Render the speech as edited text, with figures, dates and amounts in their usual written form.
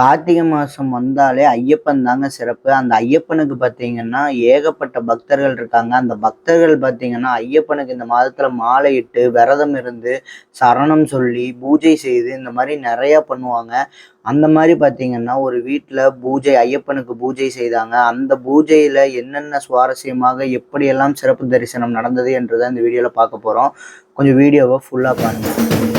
கார்த்திகை மாசம் வந்தாலே ஐயப்பன் தாங்க சிறப்பு. அந்த ஐயப்பனுக்கு பார்த்தீங்கன்னா, ஏகப்பட்ட பக்தர்கள் இருக்காங்க. அந்த பக்தர்கள் பார்த்தீங்கன்னா, ஐயப்பனுக்கு இந்த மாதத்துல மாலையிட்டு, விரதம் இருந்து, சரணம் சொல்லி, பூஜை செய்து இந்த மாரி நெறையா பண்ணுவாங்க. அந்த மாரி பார்த்தீங்கன்னா, ஒரு வீட்ல ஐயப்பனுக்கு பூஜை செய்தாங்க. அந்த பூஜையில என்னென்ன சுவாரஸ்யமாக எப்படியெல்லாம் சிறப்பு தரிசனம் நடந்தது என்று தான் இந்த வீடியோல பார்க்க போறோம். கொஞ்சம் வீடியோவ ஃபுல்லா பாருங்க.